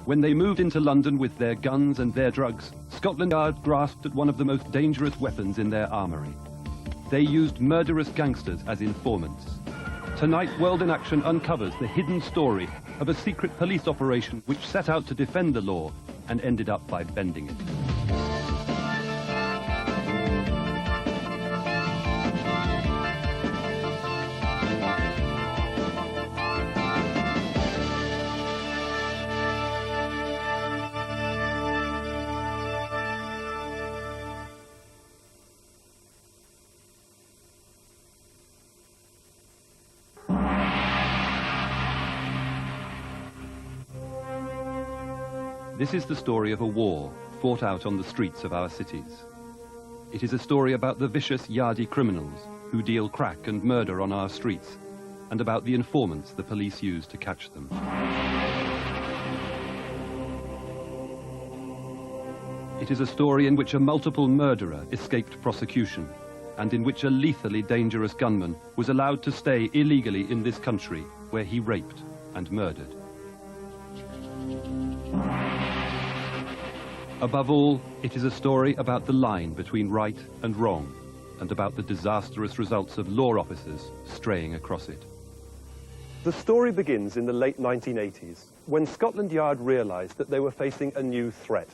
When they moved into London with their guns and their drugs, Scotland Yard grasped at one of the most dangerous weapons in their armory. They used murderous gangsters as informants. Tonight, World in Action uncovers the hidden story of a secret police operation which set out to defend the law and ended up by bending it. This is the story of a war fought out on the streets of our cities. It is a story about the vicious Yardie criminals who deal crack and murder on our streets, and about the informants the police use to catch them. It is a story in which a multiple murderer escaped prosecution, and in which a lethally dangerous gunman was allowed to stay illegally in this country where he raped and murdered. Above all, it is a story about the line between right and wrong, and about the disastrous results of law officers straying across it. The story begins in the late 1980s, when Scotland Yard realised that they were facing a new threat.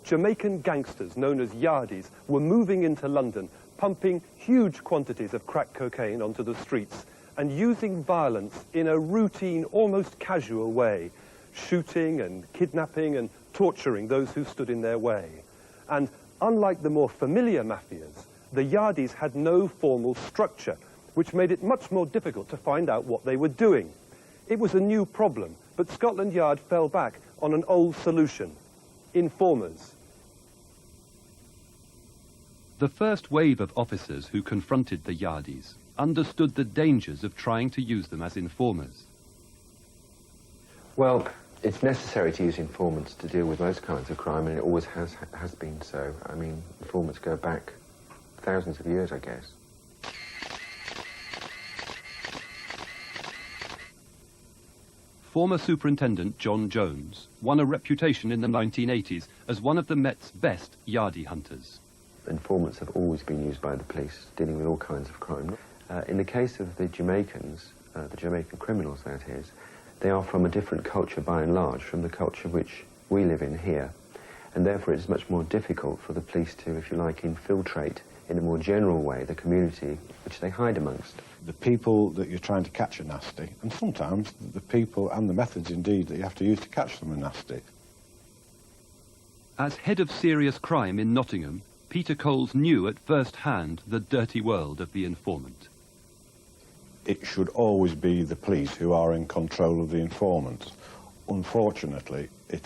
Jamaican gangsters known as Yardies were moving into London, pumping huge quantities of crack cocaine onto the streets and using violence in a routine, almost casual way, shooting and kidnapping and torturing those who stood in their way. And unlike the more familiar mafias, the Yardies had no formal structure, which made it much more difficult to find out what they were doing. It was a new problem, but Scotland Yard fell back on an old solution: informers. The first wave of officers who confronted the Yardies understood the dangers of trying to use them as informers. Well, it's necessary to use informants to deal with most kinds of crime, and it always has been so. I mean, informants go back thousands of years, I guess. Former Superintendent John Jones won a reputation in the 1980s as one of the Met's best Yardie hunters. Informants have always been used by the police, dealing with all kinds of crime. In the case of the Jamaicans, the Jamaican criminals that is, they are from a different culture by and large from the culture which we live in here, and therefore it's much more difficult for the police to, if you like, infiltrate in a more general way the community which they hide amongst. The people that you're trying to catch are nasty, and sometimes the people and the methods indeed that you have to use to catch them are nasty. As head of serious crime in Nottingham, Peter Coles knew at first hand the dirty world of the informant. It should always be the police who are in control of the informant. Unfortunately, it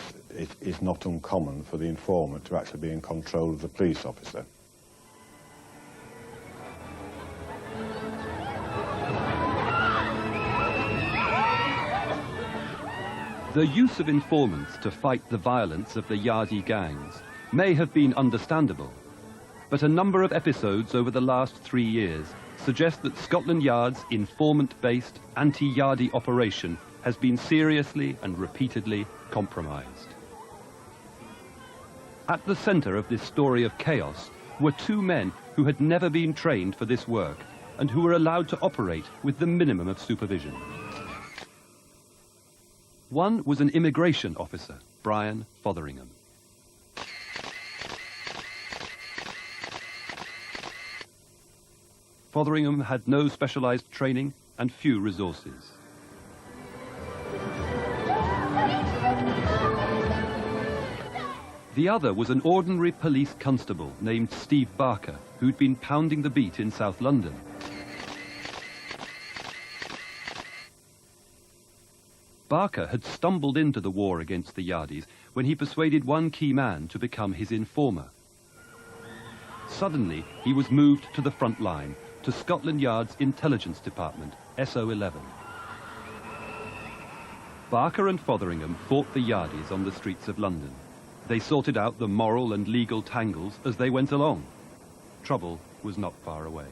is not uncommon for the informant to actually be in control of the police officer. The use of informants to fight the violence of the Yardie gangs may have been understandable, but a number of episodes over the last 3 years suggest that Scotland Yard's informant-based anti-Yardie operation has been seriously and repeatedly compromised. At the centre of this story of chaos were 2 men who had never been trained for this work and who were allowed to operate with the minimum of supervision. One was an immigration officer, Brian Fotheringham. Fotheringham had no specialised training and few resources. The other was an ordinary police constable named Steve Barker, who'd been pounding the beat in South London. Barker had stumbled into the war against the Yardies when he persuaded one key man to become his informer. Suddenly, he was moved to the front line, to Scotland Yard's intelligence department, SO11. Barker and Fotheringham fought the Yardies on the streets of London. They sorted out the moral and legal tangles as they went along. Trouble was not far away.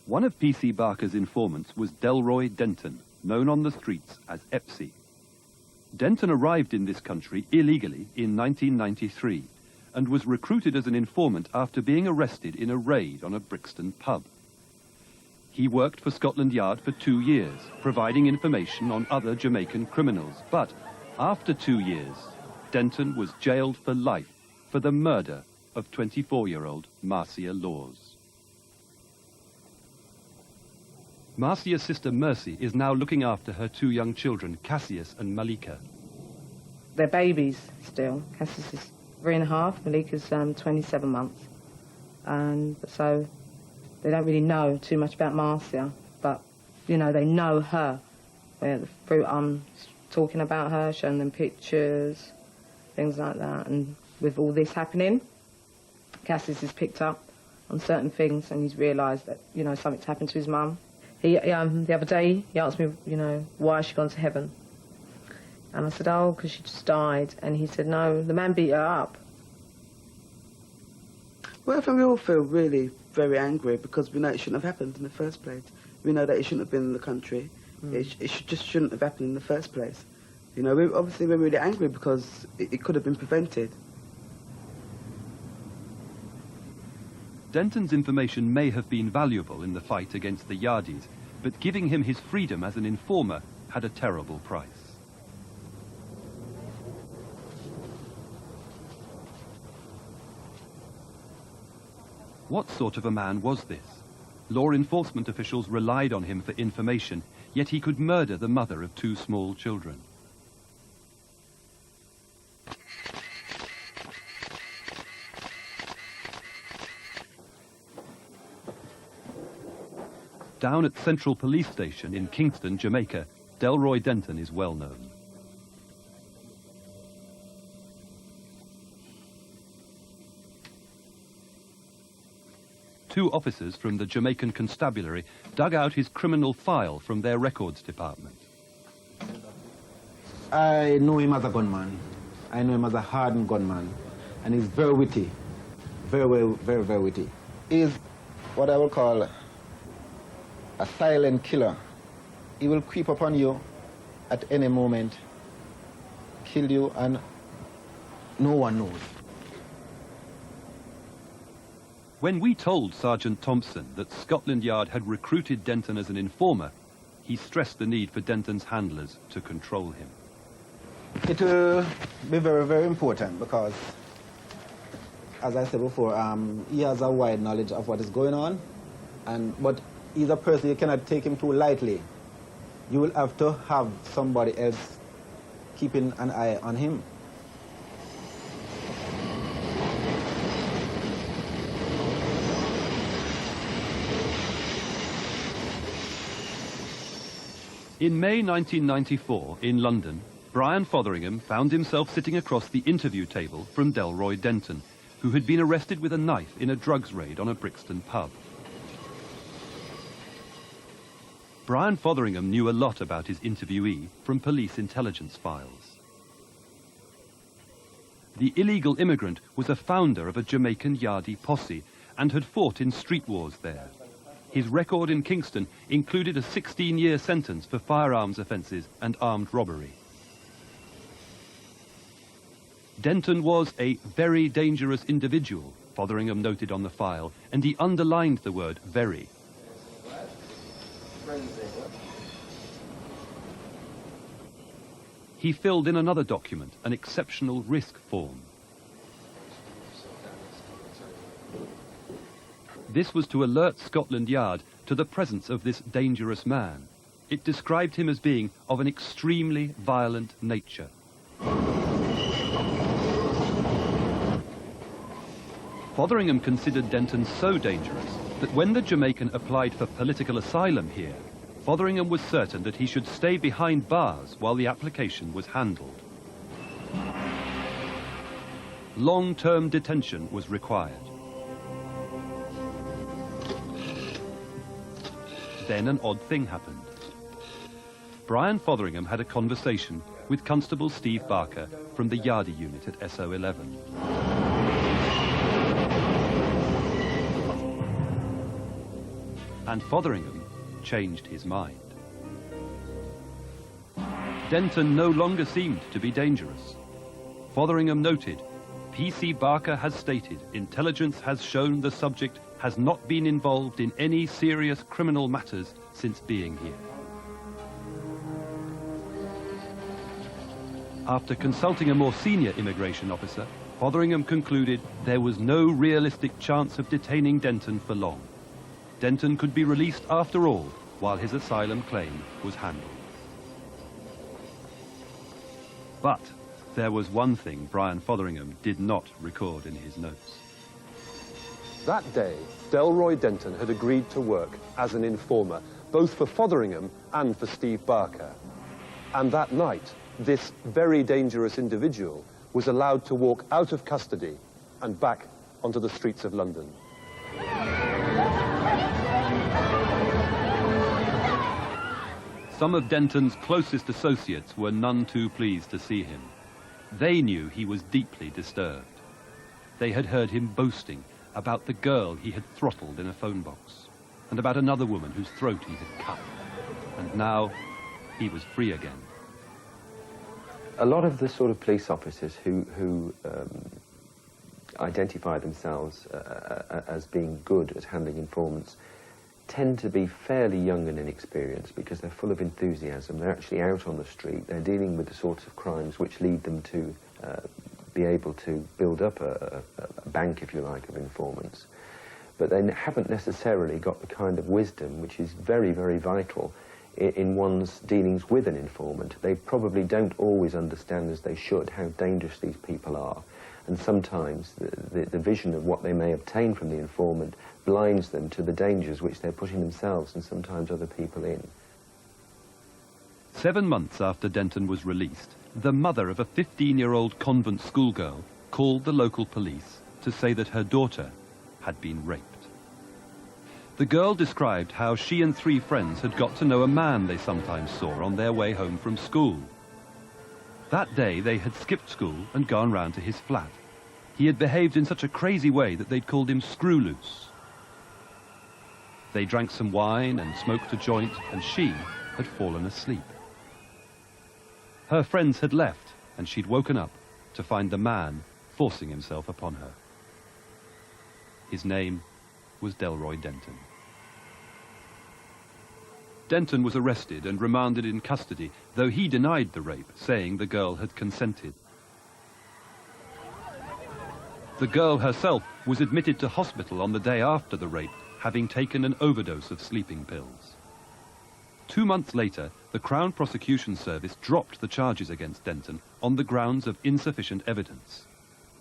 One of P.C. Barker's informants was Delroy Denton, known on the streets as Epsy. Denton arrived in this country illegally in 1993 and was recruited as an informant after being arrested in a raid on a Brixton pub. He worked for Scotland Yard for 2 years, providing information on other Jamaican criminals. But after 2 years, Denton was jailed for life for the murder of 24-year-old Marcia Laws. Marcia's sister Mercy is now looking after her 2 young children, Cassius and Malika. They're babies still. Cassius is 3.5, Malika's 27 months. And so they don't really know too much about Marcia, but, you know, they know her. Through talking about her, showing them pictures, things like that. And with all this happening, Cassius has picked up on certain things and he's realised that, you know, something's happened to his mum. The other day, he asked me, you know, why has she gone to heaven? And I said, oh, because she just died. And he said, no, the man beat her up. Well, I think we all feel really very angry because we know it shouldn't have happened in the first place. We know that it shouldn't have been in the country. Just shouldn't have happened in the first place. You know, we're really angry because it could have been prevented. Denton's information may have been valuable in the fight against the Yardies, but giving him his freedom as an informer had a terrible price. What sort of a man was this? Law enforcement officials relied on him for information, yet he could murder the mother of 2 small children. Down at Central Police Station in Kingston, Jamaica, Delroy Denton is well known. Two officers from the Jamaican Constabulary dug out his criminal file from their records department. I know him as a gunman. I know him as a hardened gunman. And he's very witty. Very witty. He's what I will call a silent killer. He will creep upon you at any moment, kill you, and no one knows. When we told Sergeant Thompson that Scotland Yard had recruited Denton as an informer, he stressed the need for Denton's handlers to control him. It will be very important because, as I said before, he has a wide knowledge of what is going on, but he's a person you cannot take him too lightly. You will have to have somebody else keeping an eye on him. In May 1994, in London, Brian Fotheringham found himself sitting across the interview table from Delroy Denton, who had been arrested with a knife in a drugs raid on a Brixton pub. Brian Fotheringham knew a lot about his interviewee from police intelligence files. The illegal immigrant was a founder of a Jamaican Yardie posse and had fought in street wars there. His record in Kingston included a 16-year sentence for firearms offences and armed robbery. Denton was a very dangerous individual, Fotheringham noted on the file, and he underlined the word very. He filled in another document, an exceptional risk form. This was to alert Scotland Yard to the presence of this dangerous man. It described him as being of an extremely violent nature. Fotheringham considered Denton so dangerous that when the Jamaican applied for political asylum here, Fotheringham was certain that he should stay behind bars while the application was handled. Long-term detention was required. Then an odd thing happened. Brian Fotheringham had a conversation with Constable Steve Barker from the Yardie unit at SO11. And Fotheringham changed his mind. Denton no longer seemed to be dangerous. Fotheringham noted, P.C. Barker has stated intelligence has shown the subject has not been involved in any serious criminal matters since being here. After consulting a more senior immigration officer, Fotheringham concluded there was no realistic chance of detaining Denton for long. Denton could be released after all, while his asylum claim was handled. But there was one thing Brian Fotheringham did not record in his notes. That day, Delroy Denton had agreed to work as an informer, both for Fotheringham and for Steve Barker. And that night, this very dangerous individual was allowed to walk out of custody and back onto the streets of London. Some of Denton's closest associates were none too pleased to see him. They knew he was deeply disturbed. They had heard him boasting about the girl he had throttled in a phone box, and about another woman whose throat he had cut. And now he was free again. A lot of the sort of police officers who identify themselves as being good at handling informants tend to be fairly young and inexperienced because they're full of enthusiasm. They're actually out on the street. They're dealing with the sorts of crimes which lead them to be able to build up a bank, if you like, of informants. But they haven't necessarily got the kind of wisdom which is very, very vital in one's dealings with an informant. They probably don't always understand as they should how dangerous these people are. And sometimes the vision of what they may obtain from the informant blinds them to the dangers which they're putting themselves and sometimes other people in. 7 months after Denton was released, the mother of a 15-year-old convent schoolgirl called the local police to say that her daughter had been raped. The girl described how she and 3 friends had got to know a man they sometimes saw on their way home from school. That day they had skipped school and gone round to his flat. He had behaved in such a crazy way that they'd called him Screw Loose. They drank some wine and smoked a joint, and she had fallen asleep. Her friends had left, and she'd woken up to find the man forcing himself upon her. His name was Delroy Denton. Denton was arrested and remanded in custody, though he denied the rape, saying the girl had consented. The girl herself was admitted to hospital on the day after the rape, having taken an overdose of sleeping pills. 2 months later, the Crown Prosecution Service dropped the charges against Denton on the grounds of insufficient evidence.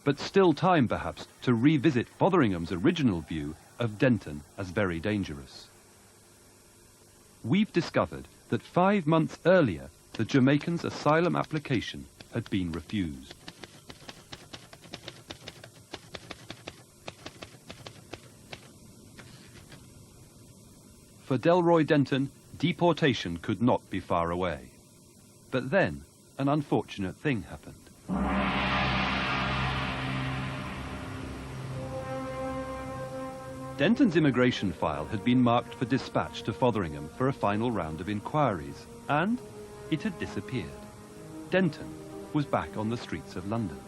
But still time, perhaps, to revisit Fotheringham's original view of Denton as very dangerous. We've discovered that 5 months earlier, the Jamaican's asylum application had been refused. For Delroy Denton, deportation could not be far away. But then, an unfortunate thing happened. Denton's immigration file had been marked for dispatch to Fotheringham for a final round of inquiries, and it had disappeared. Denton was back on the streets of London.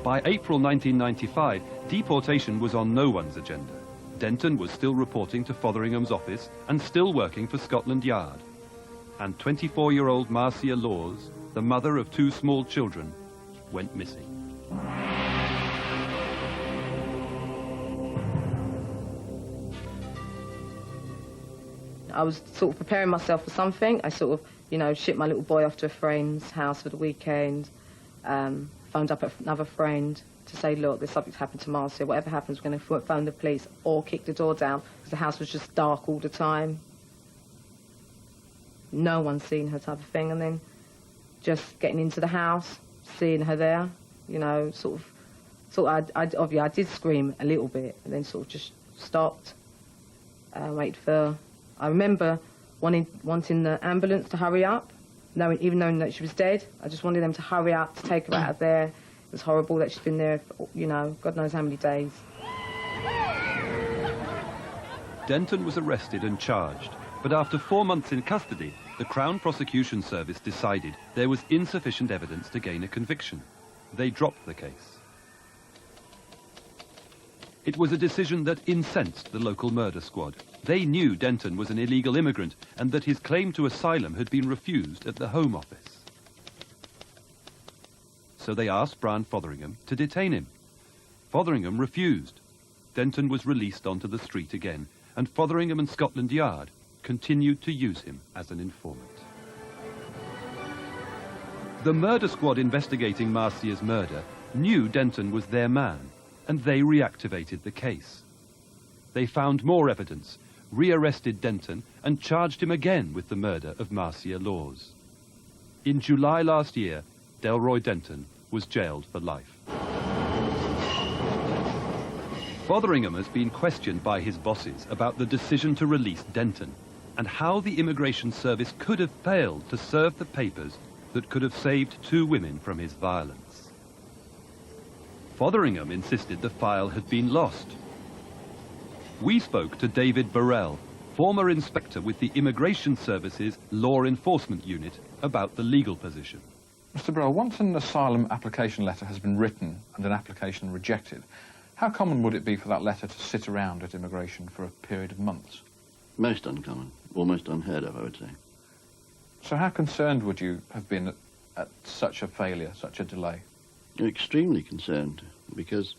By April 1995, deportation was on no one's agenda. Denton was still reporting to Fotheringham's office and still working for Scotland Yard. And 24-year-old Marcia Laws, the mother of 2 small children, went missing. I was sort of preparing myself for something. I sort of, you know, shipped my little boy off to a friend's house for the weekend, phoned up another friend to say, look, this subject's happened to Marcia. Whatever happens, we're going to phone the police or kick the door down, because the house was just dark all the time. No one's seen her, type of thing. And then just getting into the house, seeing her there, you know, obviously I did scream a little bit, and then sort of just stopped, waited for. I remember wanting the ambulance to hurry up, even knowing that she was dead. I just wanted them to hurry up to take her out of there. It was horrible that she's been there for, you know, God knows how many days. Denton was arrested and charged, But after 4 months in custody, the Crown Prosecution Service decided there was insufficient evidence to gain a conviction. They dropped the case. It was a decision that incensed the local murder squad. They knew Denton was an illegal immigrant and that his claim to asylum had been refused at the Home Office. So they asked Brian Fotheringham to detain him. Fotheringham refused. Denton was released onto the street again, and Fotheringham and Scotland Yard continued to use him as an informant. The murder squad investigating Marcia's murder knew Denton was their man, and they reactivated the case. They found more evidence, rearrested Denton, and charged him again with the murder of Marcia Laws. In July last year, Delroy Denton was jailed for life. Fotheringham has been questioned by his bosses about the decision to release Denton and how the Immigration Service could have failed to serve the papers that could have saved 2 women from his violence. Fotheringham insisted the file had been lost. We spoke to David Burrell, former inspector with the Immigration Service's Law Enforcement Unit, about the legal position. Mr. Burrell, once an asylum application letter has been written and an application rejected, how common would it be for that letter to sit around at immigration for a period of months? Most uncommon, almost unheard of, I would say. So how concerned would you have been at such a failure, such a delay? Extremely concerned, because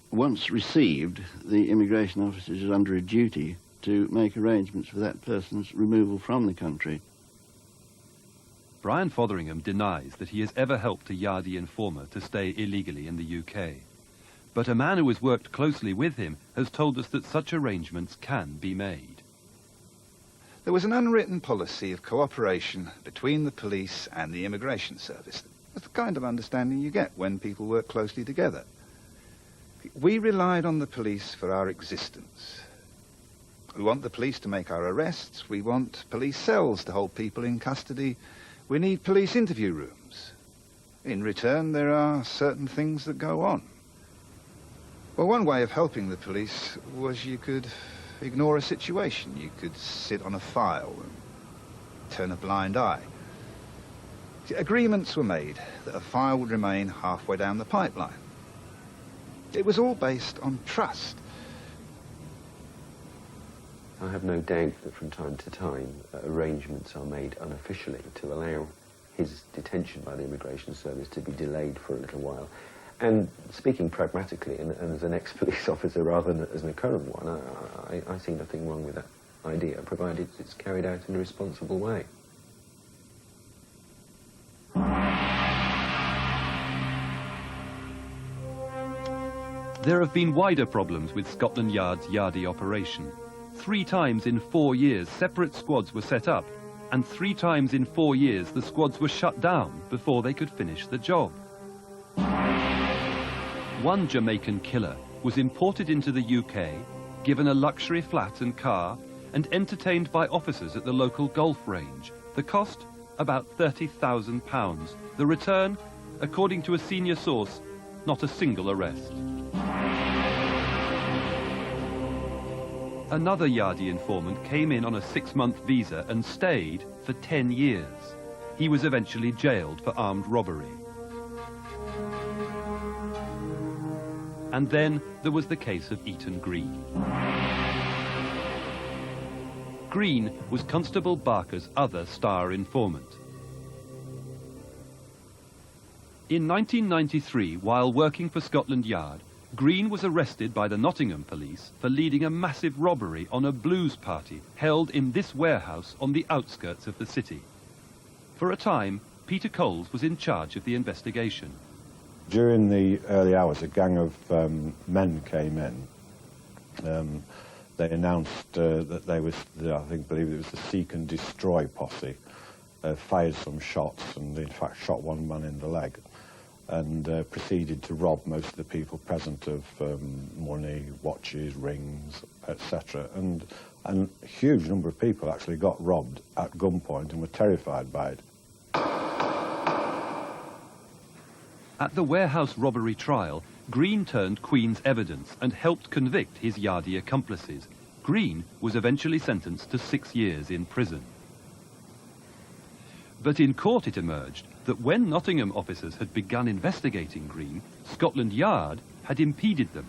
once received, the immigration officers are under a duty to make arrangements for that person's removal from the country. Brian Fotheringham denies that he has ever helped a Yardie informer to stay illegally in the UK. But a man who has worked closely with him has told us that such arrangements can be made. There was an unwritten policy of cooperation between the police and the Immigration Service. That's the kind of understanding you get when people work closely together. We relied on the police for our existence. We want the police to make our arrests. We want police cells to hold people in custody. We need police interview rooms. In return, there are certain things that go on. Well, one way of helping the police was you could ignore a situation. You could sit on a file and turn a blind eye. Agreements were made that a file would remain halfway down the pipeline. It was all based on trust. I have no doubt that from time to time arrangements are made unofficially to allow his detention by the Immigration Service to be delayed for a little while. And speaking pragmatically, and as an ex-police officer rather than as an current one, I see nothing wrong with that idea, provided it's carried out in a responsible way. There have been wider problems with Scotland Yard's Yardie operation. 3 times in 4 years, separate squads were set up, and 3 times in 4 years, the squads were shut down before they could finish the job. One Jamaican killer was imported into the UK, given a luxury flat and car, and entertained by officers at the local golf range. The cost? About £30,000. The return? According to a senior source, not a single arrest. Another Yardie informant came in on a 6-month visa and stayed for 10 years. He was eventually jailed for armed robbery. And then there was the case of Eton Green. Green was Constable Barker's other star informant. In 1993, while working for Scotland Yard, Green was arrested by the Nottingham police for leading a massive robbery on a blues party held in this warehouse on the outskirts of the city. For a time, Peter Coles was in charge of the investigation. During the early hours, a gang of men came in. They announced that they was, believe it was the Seek and Destroy posse, fired some shots and in fact shot one man in the leg, and proceeded to rob most of the people present of money, watches, rings, etc. And a huge number of people actually got robbed at gunpoint and were terrified by it. At the warehouse robbery trial, Green turned Queen's evidence and helped convict his Yardie accomplices. Green was eventually sentenced to 6 years in prison. But in court it emerged that when Nottingham officers had begun investigating Green, Scotland Yard had impeded them.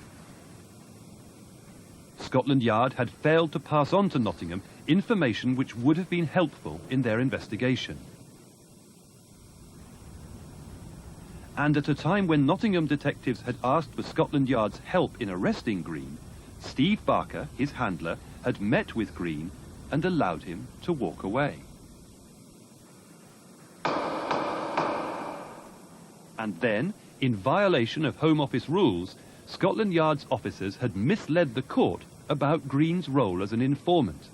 Scotland Yard had failed to pass on to Nottingham information which would have been helpful in their investigation. And at a time when Nottingham detectives had asked for Scotland Yard's help in arresting Green, Steve Barker, his handler, had met with Green and allowed him to walk away. And then, in violation of Home Office rules, Scotland Yard's officers had misled the court about Green's role as an informant.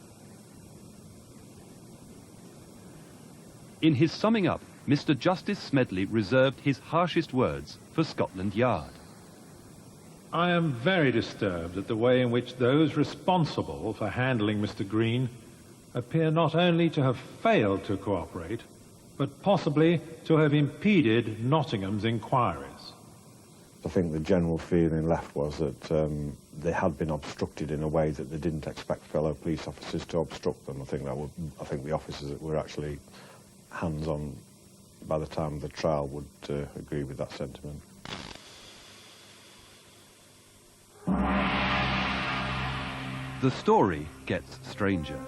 In his summing up, Mr. Justice Smedley reserved his harshest words for Scotland Yard. I am very disturbed at the way in which those responsible for handling Mr. Green appear not only to have failed to cooperate, but possibly to have impeded Nottingham's inquiries. I think the general feeling left was that they had been obstructed in a way that they didn't expect fellow police officers to obstruct them. I think the officers that were actually hands-on by the time of the trial would agree with that sentiment. The story gets stranger.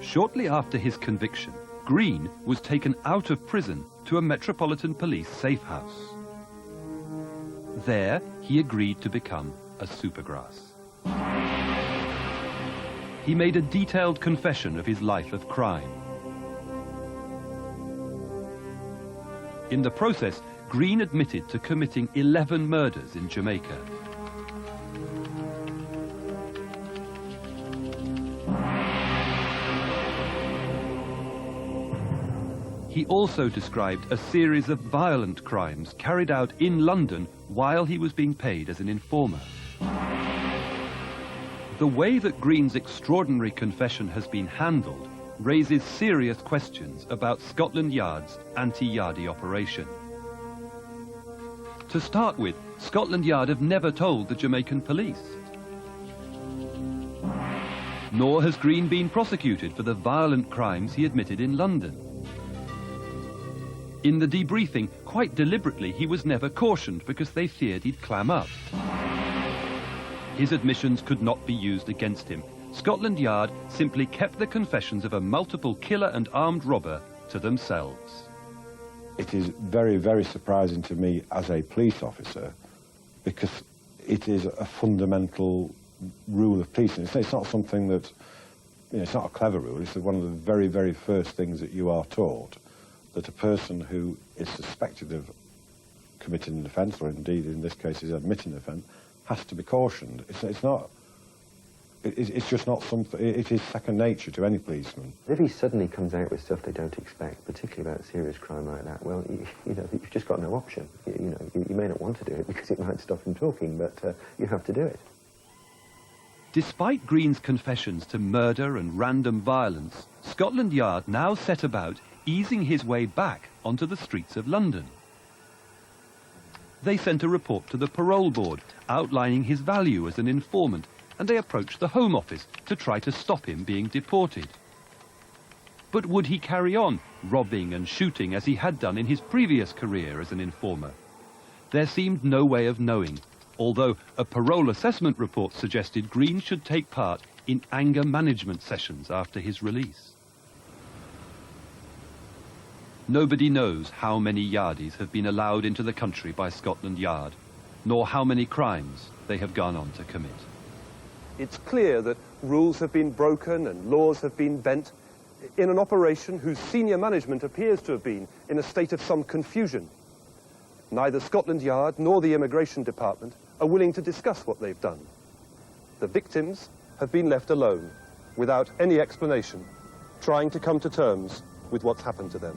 Shortly after his conviction, Green was taken out of prison to a Metropolitan Police safe house. There, he agreed to become a supergrass. He made a detailed confession of his life of crime. In the process, Green admitted to committing 11 murders in Jamaica. He also described a series of violent crimes carried out in London while he was being paid as an informer. The way that Green's extraordinary confession has been handled raises serious questions about Scotland Yard's anti-Yardie operation. To start with, Scotland Yard have never told the Jamaican police. Nor has Green been prosecuted for the violent crimes he admitted in London. In the debriefing, quite deliberately, he was never cautioned because they feared he'd clam up. His admissions could not be used against him. Scotland Yard simply kept the confessions of a multiple killer and armed robber to themselves. It is very, very surprising to me as a police officer because it is a fundamental rule of policing. It's not something that, it's not a clever rule. It's one of the very, very first things that you are taught, that a person who is suspected of committing an offence, or indeed in this case is admitting an offence, has to be cautioned. It's just not something, it is second nature to any policeman. If he suddenly comes out with stuff they don't expect, particularly about serious crime like that, well, you've just got no option. You may not want to do it because it might stop him talking, but you have to do it. Despite Green's confessions to murder and random violence, Scotland Yard now set about easing his way back onto the streets of London. They sent a report to the parole board outlining his value as an informant, and they approached the Home Office to try to stop him being deported. But would he carry on robbing and shooting as he had done in his previous career as an informer? There seemed no way of knowing, although a parole assessment report suggested Green should take part in anger management sessions after his release. Nobody knows how many Yardies have been allowed into the country by Scotland Yard, nor how many crimes they have gone on to commit. It's clear that rules have been broken and laws have been bent in an operation whose senior management appears to have been in a state of some confusion. Neither Scotland Yard nor the Immigration Department are willing to discuss what they've done. The victims have been left alone, without any explanation, trying to come to terms with what's happened to them.